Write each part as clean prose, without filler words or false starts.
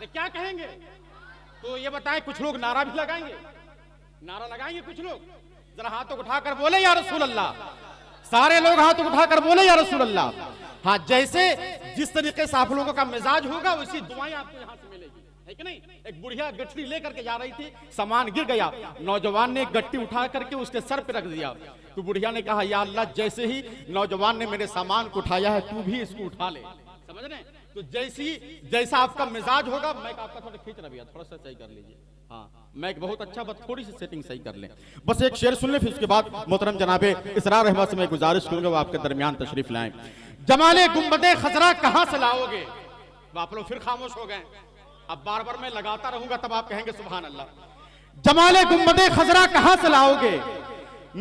अरे क्या कहेंगे? तो ये बताएं, कुछ लोग नारा भी लगाएंगे, नारा लगाएंगे कुछ लोग। जरा हाथों को उठाकर बोले या रसूल अल्लाह। सारे लोग हाथों को उठाकर बोले या रसूल अल्लाह। हाँ, जैसे जिस तरीके से आप लोगों का मिजाज होगा वैसी दुआएं आपको यहाँ से मिलेगी, है कि नहीं? एक बुढ़िया गठरी लेकर के जा रही थी, सामान गिर गया, नौजवान ने एक गट्टी उठा करके उसके सर पे रख दिया। तो बुढ़िया ने कहा, या अल्लाह, जैसे ही नौजवान ने मेरे सामान को उठाया है, तू भी इसको उठा ले। समझ रहे? तो जैसा आपका मिजाज होगा, मैं आपका थोड़ा खींच रहा भैया, थोड़ा सा सही कर लीजिए। हाँ, मैं बहुत अच्छा, बस थोड़ी सी सेटिंग सही कर लें। बस एक शेर सुन ले, फिर उसके बाद मोहतरम जनाबे इसरार रहमत से मैं गुजारिश करूंगा वो आपके दरमियान तशरीफ लाएं। जमाले गुंबदे खजरा कहां से लाओगे? आप लोग फिर खामोश हो गए। अब बार बार मैं लगाता रहूंगा तब आप कहेंगे सुभान अल्लाह। जमाले गुंबदे खजरा कहां से लाओगे?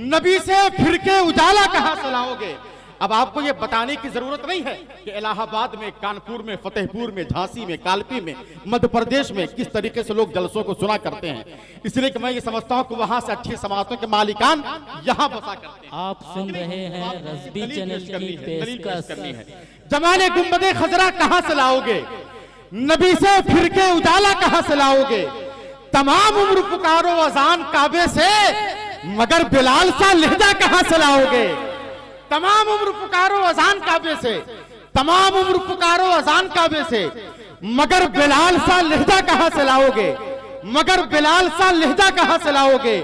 नबी से फिर के उजाला कहां से लाओगे? अब आपको यह बताने की जरूरत नहीं है कि इलाहाबाद में, कानपुर में, फतेहपुर में, झांसी में, कालपी में, मध्य प्रदेश में किस तरीके से लोग जलसों को सुना करते हैं। इसलिए कि मैं ये समझता हूं कि वहां से अच्छी समातों के मालिकान यहां बसा करते हैं। आप सुन रहे हैं रज़बी चैनल की पेशकश करनी है। जमाले गुंबदे खजरा कहां से लाओगे? नबी से फिर के उजाला कहां से लाओगे? तमाम उम्र पुकारो अजान काबे से, मगर बिलाल सा लहजा कहां से लाओगे? तमाम उम्र पुकारो अजान काबे से, तमाम उम्र पुकारो अजान काबे से, मगर बिलाल सा लहजा कहां से लाओगे? मगर बिलाल सा लहजा कहां से लाओगे?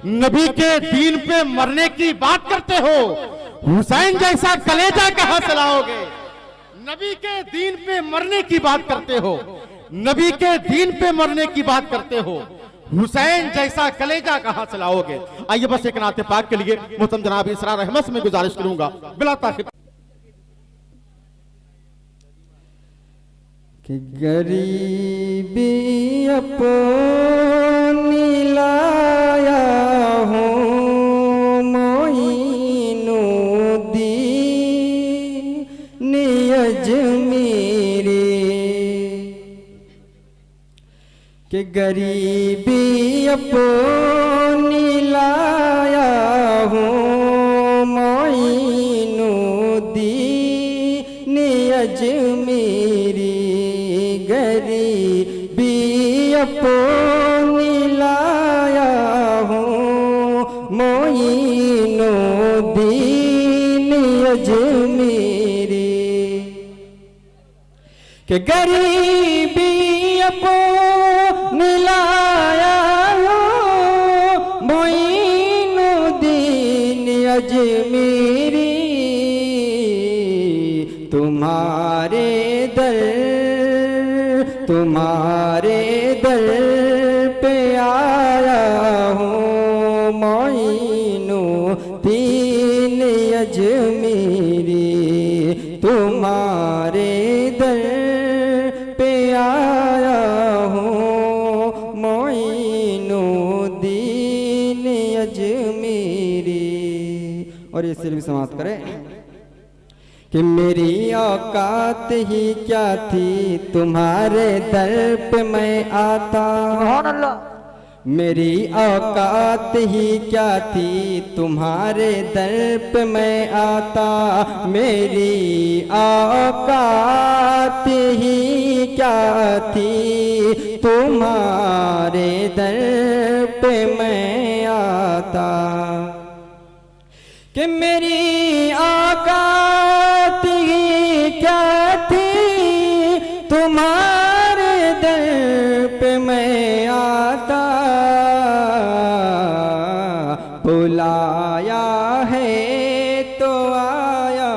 नबी के दीन पे मरने की बात करते हो, हुसैन जैसा कलेजा कहां से लाओगे? नबी के दीन पे मरने की बात करते हो, नबी के दीन पे मरने की बात करते हो, हुसैन जैसा कलेजा कहां से लाओगे? आइए बस एक नाते पाक के लिए मोहतरम जनाब इसरार रहमत से मैं गुजारिश करूंगा बिला ताखिर कि गरीबी अपनी लाया हूँ मोइनुद्दीन अजमेरी, कि गरीबी अपनी लाया हूँ मोइनुद्दीन अजमेरी, गरीबी अपनी लाया हूँ मोइनुद्दीन अजमेरी, कि गरीबी अपनी लाया हूँ मोइनुद्दीन अजमेरी, तुम्हारे दर पे आया हूँ मोइनुद्दीन अजमेरी, तुम्हारे दर पे आया हूँ मोइनुद्दीन अजमेरी। और ये सिर भी समाप्त करें कि मेरी औकात ही क्या थी तुम्हारे दर पे मैं आता, सुभान अल्लाह। मेरी औकात ही क्या थी तुम्हारे दर पे मैं आता, मेरी औकात ही क्या थी तुम्हारे दर पे मैं आता, कि मेरी औकात ही क्या थी तुम्हारे दर पे मैं आता, बुलाया है तो आया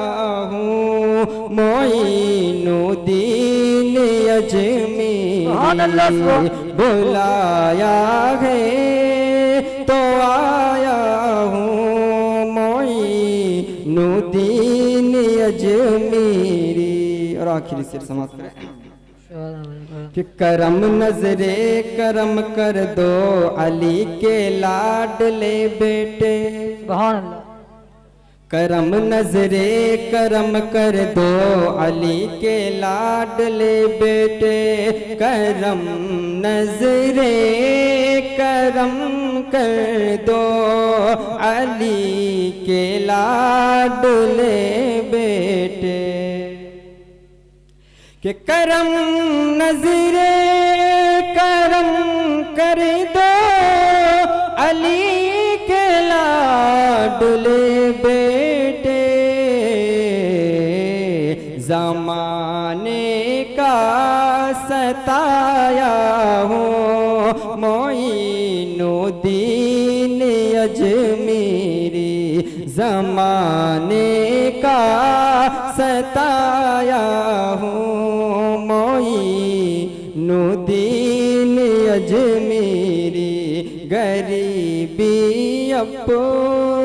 हूँ मोइनुद्दीन अजमेरी, बुलाया है तो आया हूँ मोइनुद्दीन अजमेरी। और आखिरी सिर समाप्त करें कि करम नजरे करम कर दो अली के लाडले बेटे, सुभान अल्लाह। करम नजरे करम कर दो अली के लाडले बेटे, करम नजरे करम कर दो अली के लाडले बेटे, कि करम नजरे कर दो अली के लाडले बेटे, ज़माने का सताया हूँ मोइनुद्दीन अजमेरी, ज़माने का सताया हूँ मोइनुद्दीन अजमेरी, गरीबी अपनी